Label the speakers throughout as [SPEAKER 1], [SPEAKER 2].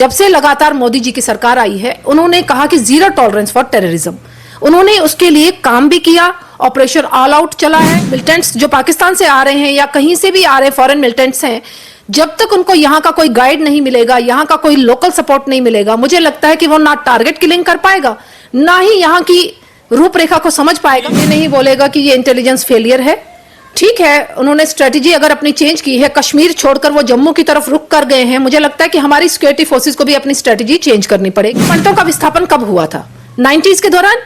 [SPEAKER 1] जब से लगातार मोदी जी की सरकार आई है, उन्होंने कहा कि जीरो टॉलरेंस फॉर टेररिज्म। उन्होंने उसके लिए काम भी किया, ऑपरेशन ऑल आउट चला है। मिलिटेंट्स जो पाकिस्तान से आ रहे हैं या कहीं से भी आ रहे फॉरेन मिलिटेंट्स हैं, जब तक उनको यहाँ का कोई गाइड नहीं मिलेगा, यहाँ का कोई लोकल सपोर्ट नहीं मिलेगा, मुझे लगता है कि वो ना टारगेट किलिंग कर पाएगा, ना ही यहाँ की रूपरेखा को समझ पाएगा। ये नहीं बोलेगा कि ये इंटेलिजेंस फेलियर है। ठीक है, उन्होंने स्ट्रेटेजी अगर अपनी चेंज की है, कश्मीर छोड़कर वो जम्मू की तरफ रुक कर गए हैं, मुझे लगता है कि हमारी सिक्योरिटी फोर्सेस को भी अपनी स्ट्रेटेजी चेंज करनी पड़ेगी। पंडितों का विस्थापन कब हुआ था? 90s के दौरान।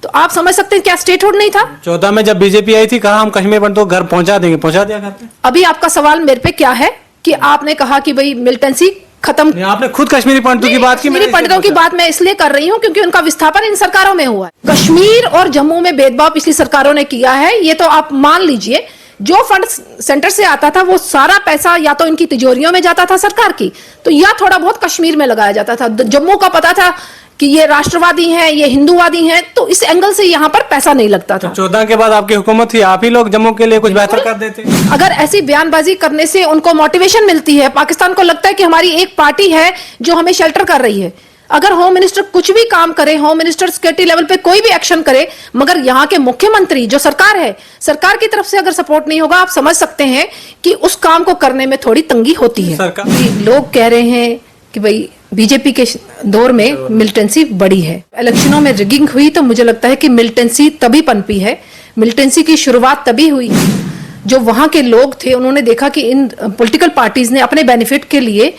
[SPEAKER 1] तो आप समझ सकते हैं क्या स्टेटहुड नहीं था?
[SPEAKER 2] 14 में जब बीजेपी आई थी, कहा हम कश्मीर पंडितों को घर पहुंचा देंगे, पहुंचा दिया घर पे।
[SPEAKER 1] अभी आपका सवाल मेरे पे क्या है कि आपने कहा कि भाई मिलिटेंसी खत्म।
[SPEAKER 2] आपने खुद कश्मीरी पंडितों की बात की।
[SPEAKER 1] कश्मीरी पंडितों की बात मैं इसलिए कर रही हूँ क्योंकि उनका विस्थापन इन सरकारों में हुआ है। कश्मीर और जम्मू में भेदभाव पिछली सरकारों ने किया है, ये तो आप मान लीजिए। जो फंड सेंटर से आता था वो सारा पैसा या तो इनकी तिजोरियों में जाता था सरकार की, तो या थोड़ा बहुत कश्मीर में लगाया जाता था। जम्मू का पता था कि ये राष्ट्रवादी हैं, ये हिंदूवादी हैं, तो इस एंगल से यहाँ पर पैसा नहीं लगता था।
[SPEAKER 2] 14 के बाद आपकी हुकूमत थी, आप ही लोग जम्मू के लिए कुछ बेहतर कर देते।
[SPEAKER 1] अगर ऐसी बयानबाजी करने से उनको मोटिवेशन मिलती है, पाकिस्तान को लगता है कि हमारी एक पार्टी है जो हमें शेल्टर कर रही है। अगर होम मिनिस्टर कुछ भी काम करे, होम मिनिस्टर सिक्योरिटी लेवल पे कोई भी एक्शन करे, मगर यहाँ के मुख्यमंत्री जो सरकार है, सरकार की तरफ से अगर सपोर्ट नहीं होगा, आप समझ सकते हैं कि उस काम को करने में थोड़ी तंगी होती है। लोग कह रहे हैं कि भाई बीजेपी के दौर में मिलिटेंसी बढ़ी है, इलेक्शनों में रिगिंग हुई, तो मुझे लगता है कि मिलिटेंसी तभी पनपी है। मिलिटेंसी की शुरुआत तभी हुई जो वहां के लोग थे, उन्होंने देखा कि इन पॉलिटिकल पार्टीज ने अपने बेनिफिट के लिए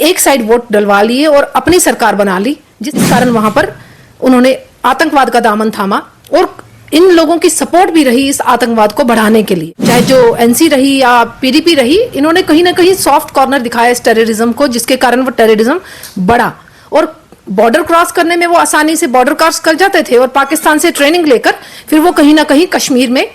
[SPEAKER 1] एक साइड वोट डलवा लिए और अपनी सरकार बना ली, जिस कारण वहां पर उन्होंने आतंकवाद का दामन थामा और इन लोगों की सपोर्ट भी रही इस आतंकवाद को बढ़ाने के लिए। चाहे जो एनसी रही या पीडीपी रही, इन्होंने कहीं ना कहीं सॉफ्ट कॉर्नर दिखाया इस टेररिज्म को, जिसके कारण वो टेररिज्म बढ़ा और बॉर्डर क्रॉस करने में वो आसानी से बॉर्डर क्रॉस कर जाते थे और पाकिस्तान से ट्रेनिंग लेकर फिर वो कहीं ना कहीं कश्मीर में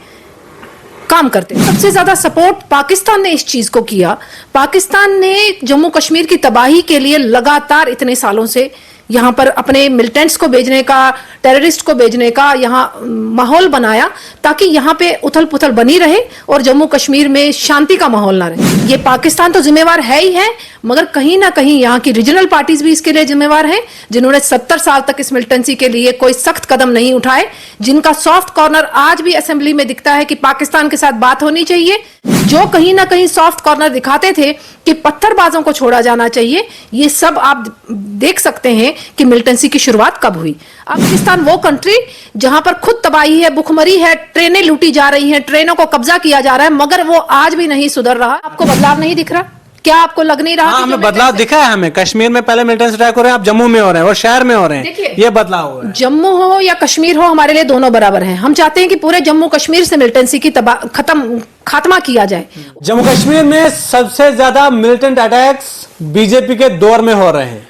[SPEAKER 1] काम करते हैं। सबसे ज्यादा सपोर्ट पाकिस्तान ने इस चीज को किया। पाकिस्तान ने जम्मू कश्मीर की तबाही के लिए लगातार इतने सालों से यहाँ पर अपने मिलिटेंट्स को भेजने का, टेररिस्ट को भेजने का यहाँ माहौल बनाया ताकि यहाँ पे उथल पुथल बनी रहे और जम्मू कश्मीर में शांति का माहौल ना रहे। ये पाकिस्तान तो जिम्मेवार है ही है, मगर कहीं ना कहीं यहाँ की रीजनल पार्टीज भी इसके लिए जिम्मेवार हैं, जिन्होंने 70 साल तक इस मिलिटेंसी के लिए कोई सख्त कदम नहीं उठाए, जिनका सॉफ्ट कॉर्नर आज भी असेंबली में दिखता है कि पाकिस्तान के साथ बात होनी चाहिए, जो कहीं ना कहीं सॉफ्ट कॉर्नर दिखाते थे कि पत्थरबाजों को छोड़ा जाना चाहिए। ये सब आप देख सकते हैं कि मिलिटेंसी की शुरुआत कब हुई। पाकिस्तान वो कंट्री जहां पर खुद तबाही है, भुखमरी है, ट्रेनें लूटी जा रही हैं, ट्रेनों को कब्जा किया जा रहा है, मगर वो आज भी नहीं सुधर रहा। आपको बदलाव नहीं दिख रहा? क्या आपको लग नहीं रहा?
[SPEAKER 2] हमें बदलाव दिखा है। हमें कश्मीर में पहले मिलिटेंसी अटैक हो रहे हैं, अब जम्मू में हो रहे हैं और शहर में हो रहे हैं। ये बदलाव हो रहा है।
[SPEAKER 1] जम्मू हो या कश्मीर हो, हमारे लिए दोनों बराबर हैं। हम चाहते हैं कि पूरे जम्मू कश्मीर से मिलिटेंसी की खात्मा किया जाए।
[SPEAKER 2] जम्मू कश्मीर में सबसे ज्यादा मिलिटेंट अटैक्स बीजेपी के दौर में हो रहे हैं।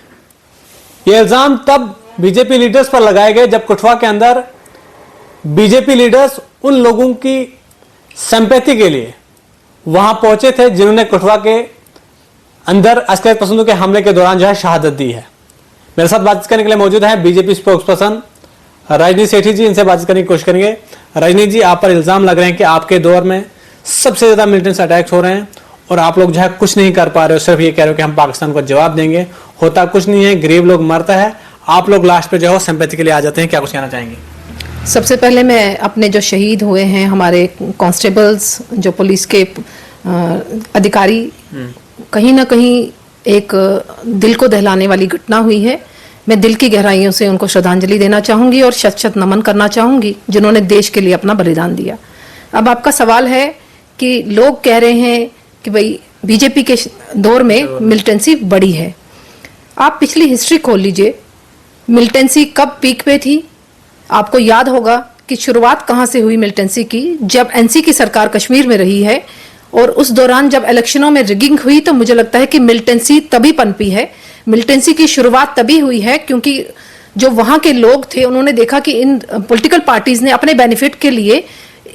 [SPEAKER 2] ये इल्जाम तब बीजेपी लीडर्स पर लगाए गए जब कठुआ के अंदर बीजेपी लीडर्स उन लोगों की सिंपैथी के लिए वहां पहुंचे थे जिन्होंने कठुआ के अंदर अस्करियत पसंदों के हमले के दौरान जो है शहादत दी है। मेरे साथ बातचीत करने के लिए मौजूद है बीजेपी स्पोक्स पर्सन रजनी सेठी जी। इनसे बातचीत करने की कोशिश करेंगे। रजनी जी, आप पर इल्जाम लग रहे हैं कि आपके दौर में सबसे ज्यादा मिलिटेंट अटैक्स हो रहे हैं और आप लोग जो है कुछ नहीं कर पा रहे हो, सिर्फ ये कह रहे हो कि हम पाकिस्तान को जवाब देंगे। होता कुछ नहीं है, गरीब लोग मरता है, आप लोग लास्ट पे जो है सिंपैथी के लिए आ जाते हैं। क्या कुछ कहना चाहेंगे?
[SPEAKER 1] सबसे पहले मैं अपने जो शहीद हुए हैं हमारे कांस्टेबल्स, जो पुलिस के अधिकारी, कहीं ना कहीं एक दिल को दहलाने वाली घटना हुई है। मैं दिल की गहराइयों से उनको श्रद्धांजलि देना चाहूंगी और शत शत नमन करना चाहूंगी जिन्होंने देश के लिए अपना बलिदान दिया। अब आपका सवाल है कि लोग कह रहे हैं कि भाई बीजेपी के दौर में मिलिटेंसी बढ़ी है। आप पिछली हिस्ट्री खोल लीजिए, मिलिटेंसी कब पीक पे थी। आपको याद होगा कि शुरुआत कहां से हुई मिलिटेंसी की, जब एनसी की सरकार कश्मीर में रही है और उस दौरान जब इलेक्शनों में रिगिंग हुई, तो मुझे लगता है कि मिलिटेंसी तभी पनपी है। मिलिटेंसी की शुरुआत तभी हुई है क्योंकि जो वहां के लोग थे, उन्होंने देखा कि इन पॉलिटिकल पार्टीज ने अपने बेनिफिट के लिए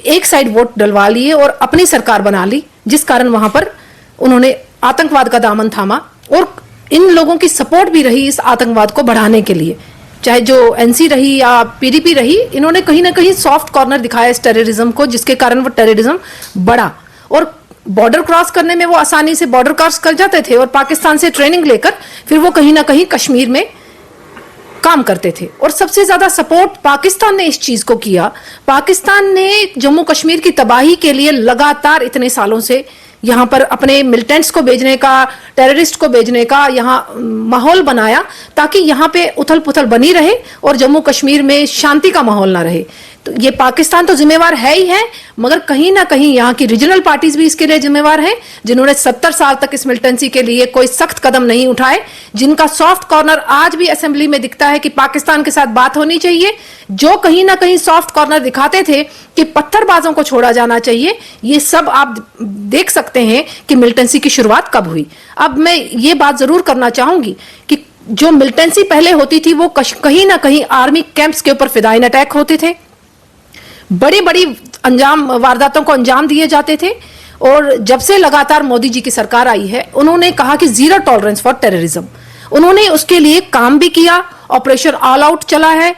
[SPEAKER 1] एक साइड वोट डलवा लिए और अपनी सरकार बना ली, जिस कारण वहां पर उन्होंने आतंकवाद का दामन थामा और इन लोगों की सपोर्ट भी रही इस आतंकवाद को बढ़ाने के लिए। चाहे जो एनसी रही या पीडीपी रही, इन्होंने कहीं ना कहीं सॉफ्ट कॉर्नर दिखाया इस टेररिज्म को, जिसके कारण वो टेररिज्म बढ़ा और बॉर्डर क्रॉस करने में वो आसानी से बॉर्डर क्रॉस कर जाते थे और पाकिस्तान से ट्रेनिंग लेकर फिर वो कहीं ना कहीं कश्मीर में काम करते थे। और सबसे ज्यादा सपोर्ट पाकिस्तान ने इस चीज को किया। पाकिस्तान ने जम्मू कश्मीर की तबाही के लिए लगातार इतने सालों से यहाँ पर अपने मिलिटेंट्स को भेजने का, टेररिस्ट को भेजने का यहाँ माहौल बनाया ताकि यहाँ पे उथल पुथल बनी रहे और जम्मू कश्मीर में शांति का माहौल ना रहे। तो ये पाकिस्तान तो जिम्मेवार है ही है, मगर कहीं ना कहीं यहाँ की रीजनल पार्टीज भी इसके लिए जिम्मेवार हैं, जिन्होंने 70 साल तक इस मिलिटेंसी के लिए कोई सख्त कदम नहीं उठाए, जिनका सॉफ्ट कॉर्नर आज भी असेंबली में दिखता है कि पाकिस्तान के साथ बात होनी चाहिए, जो कहीं ना कहीं सॉफ्ट कॉर्नर दिखाते थे कि पत्थरबाजों को छोड़ा जाना चाहिए। ये सब आप देख सकते हैं कि मिलिटेंसी की शुरुआत कब हुई। अब मैं ये बात जरूर करना चाहूंगी कि जो मिलिटेंसी पहले होती थी वो कहीं ना कहीं आर्मी कैंप्स के ऊपर फिदाइन अटैक होते थे, बड़ी बड़ी वारदातों को अंजाम दिए जाते थे। और जब से लगातार मोदी जी की सरकार आई है, उन्होंने कहा कि जीरो टॉलरेंस फॉर टेररिज्म, उन्होंने उसके लिए काम भी किया। ऑपरेशन ऑल आउट चला है,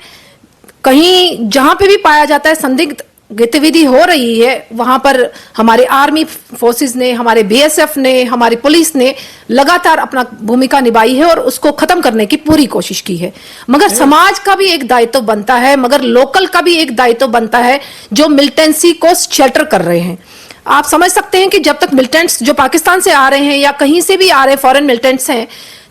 [SPEAKER 1] कहीं जहां पे भी पाया जाता है संदिग्ध गतिविधि हो रही है, वहां पर हमारे आर्मी फोर्सेस ने, हमारे बीएसएफ ने, हमारी पुलिस ने लगातार अपना भूमिका निभाई है और उसको खत्म करने की पूरी कोशिश की है। मगर समाज का भी एक दायित्व बनता है, मगर लोकल का भी एक दायित्व बनता है जो मिलिटेंसी को शेल्टर कर रहे हैं। आप समझ सकते हैं कि जब तक मिलिटेंट्स जो पाकिस्तान से आ रहे हैं या कहीं से भी आ रहे फॉरेन मिलिटेंट्स हैं,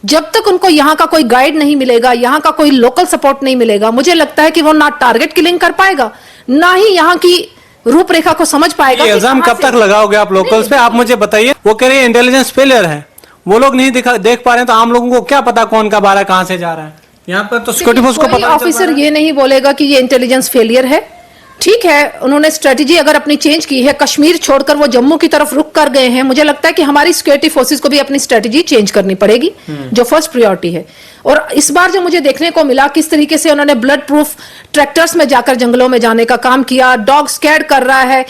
[SPEAKER 1] जब तक उनको यहाँ का कोई गाइड नहीं मिलेगा, यहाँ का कोई लोकल सपोर्ट नहीं मिलेगा, मुझे लगता है कि वो ना टारगेट किलिंग कर पाएगा, ना ही यहाँ की रूपरेखा को समझ पाएगा।
[SPEAKER 2] ये इल्जाम कब तक लगाओगे आप लोकल्स पे? आप मुझे बताइए। वो कह रहे हैं इंटेलिजेंस फेलियर है, वो लोग नहीं देख पा रहे हैं, तो आम लोगों को क्या पता कौन कब आ रहा है, कहां से जा रहा है? यहाँ पर तो सिक्योरिटी फोर्स को पता।
[SPEAKER 1] ऑफिसर ये नहीं बोलेगा कि ये इंटेलिजेंस फेलियर है। ठीक है, उन्होंने स्ट्रेटेजी अगर अपनी चेंज की है, कश्मीर छोड़कर वो जम्मू की तरफ रुक कर गए हैं, मुझे लगता है कि हमारी सिक्योरिटी फोर्सेस को भी अपनी स्ट्रेटेजी चेंज करनी पड़ेगी, जो फर्स्ट प्रायोरिटी है। और इस बार जो मुझे देखने को मिला, किस तरीके से उन्होंने ब्लड प्रूफ ट्रैक्टर्स में जाकर जंगलों में जाने का काम किया, डॉग स्कैड कर रहा है,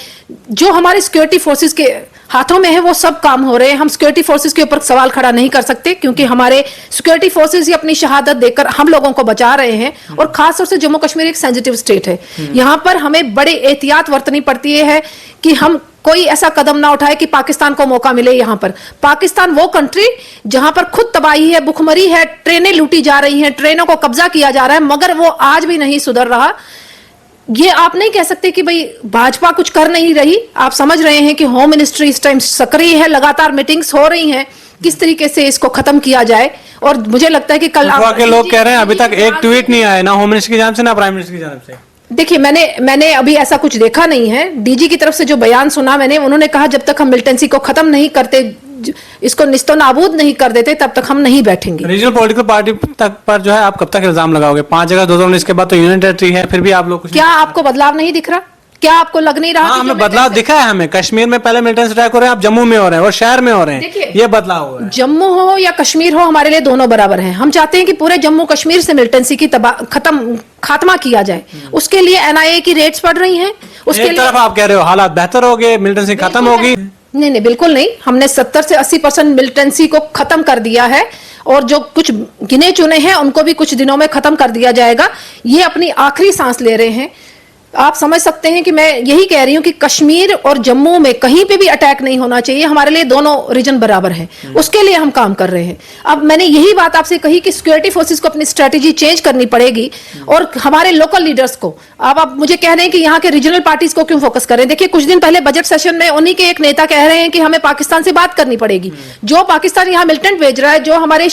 [SPEAKER 1] जो हमारी सिक्योरिटी फोर्सेस के हाथों में है वो सब काम हो रहे हैं। हम सिक्योरिटी फोर्सेस के ऊपर सवाल खड़ा नहीं कर सकते, क्योंकि हमारे सिक्योरिटी फोर्सेस ही अपनी शहादत देकर हम लोगों को बचा रहे हैं। और खासतौर से जम्मू कश्मीर एक सेंसिटिव स्टेट है, यहाँ पर हमें बड़े एहतियात बरतनी पड़ती है कि हम कोई ऐसा कदम ना उठाए कि पाकिस्तान को मौका मिले। यहाँ पर पाकिस्तान वो कंट्री जहां पर खुद तबाही है, भुखमरी है, ट्रेनें लूटी जा रही हैं, ट्रेनों को कब्जा किया जा रहा है, मगर वो आज भी नहीं सुधर रहा। ये आप नहीं कह सकते कि भाई भाजपा कुछ कर नहीं रही। आप समझ रहे हैं कि होम मिनिस्ट्री इस टाइम सक्रिय है, लगातार मीटिंग्स हो रही हैं किस तरीके से इसको खत्म किया जाए। और मुझे लगता है कि कल
[SPEAKER 2] के लोग कह रहे हैं अभी तक एक ट्वीट नहीं आया, ना होम मिनिस्टर की जानब से ना प्राइम मिनिस्टर की जानब से।
[SPEAKER 1] देखिए, मैंने अभी ऐसा कुछ देखा नहीं है। डीजी की तरफ से जो बयान सुना मैंने, उन्होंने कहा जब तक हम मिलिटेंसी को खत्म नहीं करते, इसको निस्तो नाबूद नहीं कर देते, तब तक हम नहीं बैठेंगे।
[SPEAKER 2] रीजनल पॉलिटिकल पार्टी तक पर जो है आप कब तक इल्जाम लगाओगे? 5 जगह 2019 के बाद तो यूनियन टेरिटरी है, फिर भी आप लोग
[SPEAKER 1] क्या आपको बदलाव नहीं दिख रहा? क्या आपको लग नहीं रहा?
[SPEAKER 2] हाँ, हमें बदलाव दिखा है। हमें कश्मीर में पहले मिलिटेंस अटैक हो रहे हैं, अब जम्मू में हो रहे हैं और शहर में हो रहे हैं। ये बदलाव हो रहा है।
[SPEAKER 1] जम्मू हो या कश्मीर हो, हमारे लिए दोनों बराबर हैं। हम चाहते हैं कि पूरे जम्मू कश्मीर से मिलिटेंसी की खात्मा किया जाए। उसके लिए एनआईए की रेट्स बढ़ रही हैं। उसके लिए
[SPEAKER 2] आप कह रहे हो हालात बेहतर हो गए, मिलिटेंसी खत्म होगी।
[SPEAKER 1] नहीं, बिल्कुल नहीं। हमने 70 से 80% मिलिटेंसी को खत्म कर दिया है और जो कुछ गिने चुने हैं उनको भी कुछ दिनों में खत्म कर दिया जाएगा। ये अपनी आखिरी सांस ले रहे हैं। आप समझ सकते हैं कि मैं यही कह रही हूं कि कश्मीर और जम्मू में कहीं पे भी अटैक नहीं होना चाहिए। हमारे लिए दोनों रीजन बराबर हैं, उसके लिए हम काम कर रहे हैं। अब मैंने यही बात आपसे कही कि सिक्योरिटी फोर्सेस को अपनी स्ट्रेटेजी चेंज करनी पड़ेगी और हमारे लोकल लीडर्स को। अब आप मुझे कह रहे हैं कि यहाँ के रीजनल पार्टीज को क्यों फोकस करें? देखिए, कुछ दिन पहले बजट सेशन में उन्हीं के एक नेता कह रहे हैं कि हमें पाकिस्तान से बात करनी पड़ेगी। जो पाकिस्तान यहाँ मिलिटेंट भेज रहा है, जो हमारे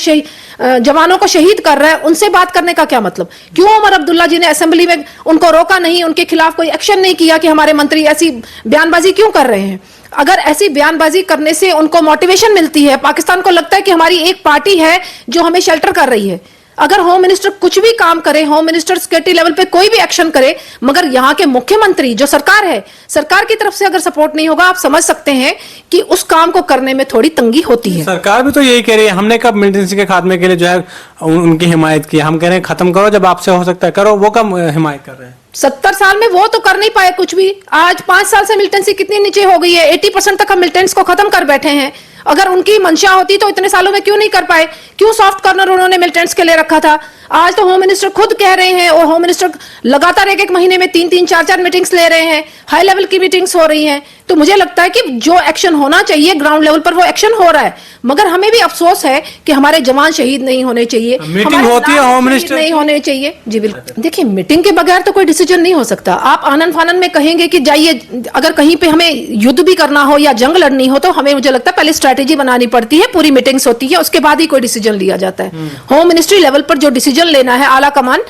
[SPEAKER 1] जवानों को शहीद कर रहा है, उनसे बात करने का क्या मतलब? क्यों उमर अब्दुल्ला जी ने असेंबली में उनको रोका नहीं, उनके खिलाफ कोई एक्शन नहीं किया कि हमारे मंत्री ऐसी बयानबाजी क्यों कर रहे हैं? अगर ऐसी बयानबाजी करने से उनको मोटिवेशन मिलती है, पाकिस्तान को लगता है कि हमारी एक पार्टी है जो हमें शेल्टर कर रही है, अगर होम मिनिस्टर कुछ भी काम करे, होम मिनिस्टर सिक्योरिटी लेवल पे कोई भी एक्शन करे, मगर यहाँ के मुख्यमंत्री जो सरकार है, सरकार की तरफ से अगर सपोर्ट नहीं होगा, आप समझ सकते हैं कि उस काम को करने में थोड़ी तंगी होती है।
[SPEAKER 2] सरकार भी तो यही कह रही है। हमने कब मिलिटेंसी के खात्मे के लिए जो है उनकी हिमायत की? हम कह रहे हैं खत्म करो, जब आपसे हो सकता है करो। वो कब हिमायत कर रहे हैं?
[SPEAKER 1] 70 साल में वो तो कर नहीं पाए कुछ भी। आज 5 साल से मिलिटेंसी कितनी नीचे हो गई है? 80% तक हम मिलिटेंट्स को खत्म कर बैठे हैं। अगर उनकी मंशा होती तो इतने सालों में क्यों नहीं कर पाए? क्यों सॉफ्ट कॉर्नर उन्होंने मिलिटेंट्स के लिए रखा था? आज तो होम मिनिस्टर खुद कह रहे हैं, और होम मिनिस्टर लगातार एक महीने में 3-3, 4-4 मीटिंग्स ले रहे हैं, हाई लेवल की मीटिंग्स हो रही हैं। तो मुझे लगता है कि जो एक्शन होना चाहिए ग्राउंड लेवल पर वो एक्शन हो रहा है, मगर हमें भी अफसोस है कि हमारे जवान शहीद नहीं होने चाहिए,
[SPEAKER 2] मीटिंग होती है होम मिनिस्टर
[SPEAKER 1] नहीं होने चाहिए। जी बिल्कुल। देखिए, मीटिंग के बगैर तो कोई डिसीजन नहीं हो सकता। आप आनन फानन में कहेंगे कि जाइए, अगर कहीं पे हमें युद्ध भी करना हो या जंग लड़नी हो तो हमें, मुझे लगता है, पहले स्ट्रैटेजी बनानी पड़ती है, पूरी मीटिंग्स होती है, उसके बाद ही कोई डिसीजन लिया जाता है। होम मिनिस्ट्री लेवल पर जो डिसीजन लेना है, आला कमान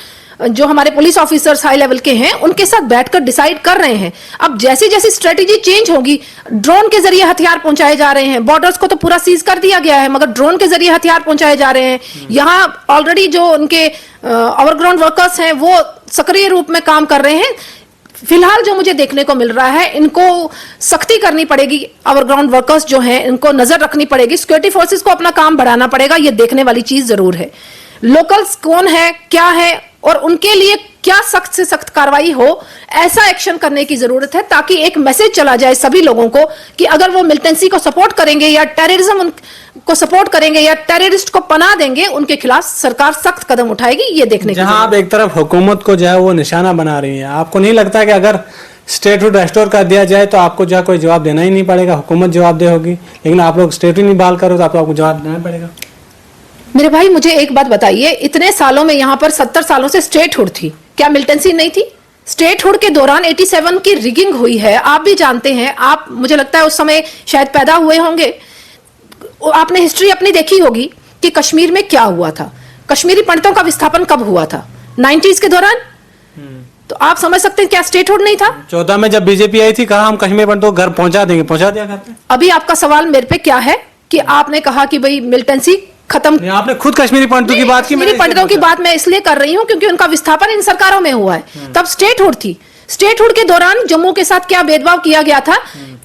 [SPEAKER 1] जो हमारे पुलिस ऑफिसर्स हाई लेवल के हैं, उनके साथ बैठकर डिसाइड कर रहे हैं। अब जैसी जैसी स्ट्रेटेजी चेंज होगी, ड्रोन के जरिए हथियार पहुंचाए जा रहे हैं, बॉर्डर्स को तो पूरा सीज कर दिया गया है, मगर ड्रोन के जरिए हथियार पहुंचाए जा रहे हैं। यहाँ ऑलरेडी जो उनके ओवरग्राउंड वर्कर्स हैं वो सक्रिय रूप में काम कर रहे हैं। फिलहाल जो मुझे देखने को मिल रहा है, इनको सख्ती करनी पड़ेगी, ओवरग्राउंड वर्कर्स जो हैं इनको नजर रखनी पड़ेगी, सिक्योरिटी फोर्सेस को अपना काम बढ़ाना पड़ेगा, ये देखने वाली चीज जरूर है। लोकल्स कौन है, क्या है, और उनके लिए क्या सख्त से सख्त कार्रवाई हो, ऐसा एक्शन करने की जरूरत है, ताकि एक मैसेज चला जाए सभी लोगों को कि अगर वो मिलिटेंसी को सपोर्ट करेंगे या टेररिज्म को सपोर्ट करेंगे या टेररिस्ट को पनाह देंगे, उनके खिलाफ सरकार सख्त कदम उठाएगी। ये देखने की
[SPEAKER 2] जहां आप एक तरफ हुकूमत को जो है वो निशाना बना रही है, आपको नहीं लगता कि अगर स्टेटहुड रेस्टोर कर दिया जाए तो आपको जो है कोई जवाब देना ही नहीं पड़ेगा, हुकूमत जवाबदेह होगी, लेकिन आप लोग स्टेटहुड नहीं बहाल करो तो आपको जवाब देना पड़ेगा?
[SPEAKER 1] मेरे भाई, मुझे एक बात बताइए, इतने सालों में यहाँ पर 70 सालों से स्टेटहुड थी, क्या मिलिटेंसी नहीं थी? स्टेटहुड के दौरान 87 की रिगिंग हुई है, आप भी जानते हैं। आप, मुझे लगता है, उस समय शायद पैदा हुए होंगे, आपने हिस्ट्री अपनी देखी होगी कि कश्मीर में क्या हुआ था। कश्मीरी पंडितों का विस्थापन कब हुआ था? 90s के दौरान। तो आप समझ सकते हैं क्या स्टेटहुड नहीं था?
[SPEAKER 2] 14 में जब बीजेपी आई थी, कहा हम कश्मीर पंडितों को घर पहुंचा देंगे, पहुंचा दिया घर पे।
[SPEAKER 1] अभी आपका सवाल मेरे पे क्या है कि आपने कहा कि भाई मिलिटेंसी खत्म,
[SPEAKER 2] आपने खुद कश्मीरी पंडितों की बात की,
[SPEAKER 1] कश्मीरी पंडितों की बात मैं इसलिए कर रही हूं क्योंकि उनका विस्थापन इन सरकारों में हुआ है, तब स्टेटहुड थी। स्टेटहुड के दौरान जम्मू के साथ क्या भेदभाव किया गया था?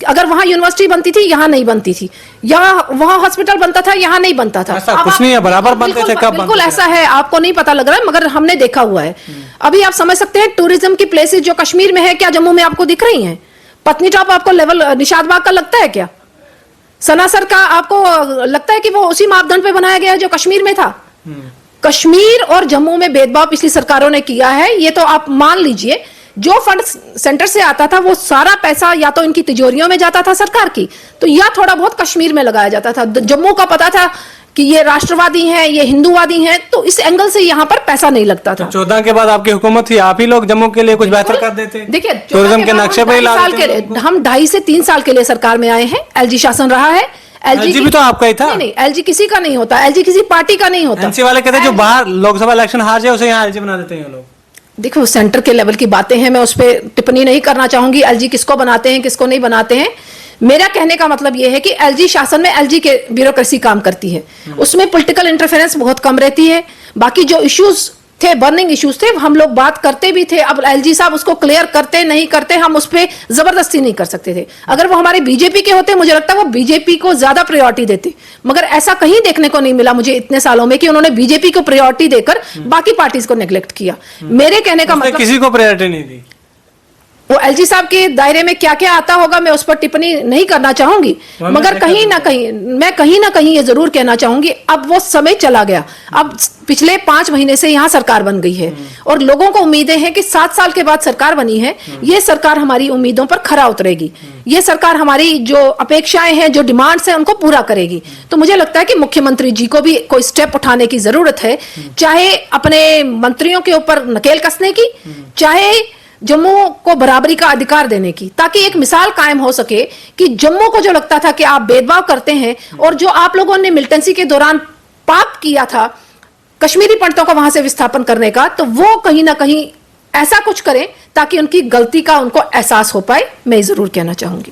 [SPEAKER 1] अगर वहां यूनिवर्सिटी बनती थी, यहाँ नहीं बनती थी, यहाँ वहां हॉस्पिटल बनता था, यहाँ नहीं बनता था।
[SPEAKER 2] ऐसा कुछ नहीं है, बराबर बनते थे। कब?
[SPEAKER 1] बिल्कुल ऐसा है, आपको नहीं पता लग रहा है, मगर हमने देखा हुआ है। अभी आप समझ सकते हैं, टूरिज्म की प्लेसेस जो कश्मीर में है, क्या जम्मू में आपको दिख रही हैं? पत्नीटॉप आपको लेवल निशाद बाग का लगता है क्या? सनासर का आपको लगता है कि वो उसी मापदंड पे बनाया गया है जो कश्मीर में था? कश्मीर और जम्मू में भेदभाव पिछली सरकारों ने किया है, ये तो आप मान लीजिए। जो फंड सेंटर से आता था वो सारा पैसा या तो इनकी तिजोरियों में जाता था सरकार की, तो या थोड़ा बहुत कश्मीर में लगाया जाता था। जम्मू का पता था कि ये राष्ट्रवादी हैं, ये हिंदूवादी हैं, तो इस एंगल से यहाँ पर पैसा नहीं लगता था।
[SPEAKER 2] 14 के बाद आपकी हुकूमत थी, आप ही लोग जम्मू के लिए कुछ बेहतर कर देते।
[SPEAKER 1] देखिए,
[SPEAKER 2] टूरिज्म के नक्शे पे
[SPEAKER 1] हम 2.5 से 3 साल के लिए सरकार में आए हैं, एलजी शासन रहा है।
[SPEAKER 2] एलजी भी तो आपका ही था।
[SPEAKER 1] नहीं, एलजी किसी का नहीं होता, एलजी किसी पार्टी का नहीं होता।
[SPEAKER 2] एनसी वाले कहते हैं जो बाहर लोकसभा इलेक्शन हार जाए उसे यहाँ एलजी बना देते हैं लोग।
[SPEAKER 1] देखो, सेंटर के लेवल की बातें हैं, मैं उस पर टिप्पणी नहीं करना चाहूंगी, एलजी किसको बनाते हैं किसको नहीं बनाते हैं। मेरा कहने का मतलब यह है कि एलजी शासन में एलजी के ब्यूरोक्रेसी काम करती है, उसमें पॉलिटिकल इंटरफेरेंस बहुत कम रहती है। बाकी जो इश्यूज थे, बर्निंग इश्यूज थे, हम लोग बात करते भी थे। अब एलजी साहब उसको क्लियर करते नहीं करते, हम उस पर जबरदस्ती नहीं कर सकते थे। अगर वो हमारे बीजेपी के होते, मुझे लगता है वो बीजेपी को ज्यादा प्रायोरिटी देते, मगर ऐसा कहीं देखने को नहीं मिला मुझे इतने सालों में कि उन्होंने बीजेपी को प्रायोरिटी देकर बाकी पार्टीज को नेग्लेक्ट किया। मेरे कहने का मतलब,
[SPEAKER 2] किसी को प्रायोरिटी नहीं दी।
[SPEAKER 1] वो एलजी साहब के दायरे में क्या क्या आता होगा मैं उस पर टिप्पणी नहीं करना चाहूंगी, मगर कहीं ना कहीं ये जरूर कहना चाहूंगी, अब वो समय चला गया। अब पिछले 5 महीने से यहाँ सरकार बन गई है और लोगों को उम्मीदें हैं कि 7 साल के बाद सरकार बनी है, ये सरकार हमारी उम्मीदों पर खरा उतरेगी, ये सरकार हमारी जो अपेक्षाएं हैं, जो डिमांड्स हैं, उनको पूरा करेगी। तो मुझे लगता है कि मुख्यमंत्री जी को भी कोई स्टेप उठाने की जरूरत है, चाहे अपने मंत्रियों के ऊपर नकेल कसने की, चाहे जम्मू को बराबरी का अधिकार देने की, ताकि एक मिसाल कायम हो सके कि जम्मू को जो लगता था कि आप भेदभाव करते हैं और जो आप लोगों ने मिलिटेंसी के दौरान पाप किया था कश्मीरी पंडितों का वहां से विस्थापन करने का, तो वो कहीं ना कहीं ऐसा कुछ करें ताकि उनकी गलती का उनको एहसास हो पाए। मैं जरूर कहना चाहूंगी।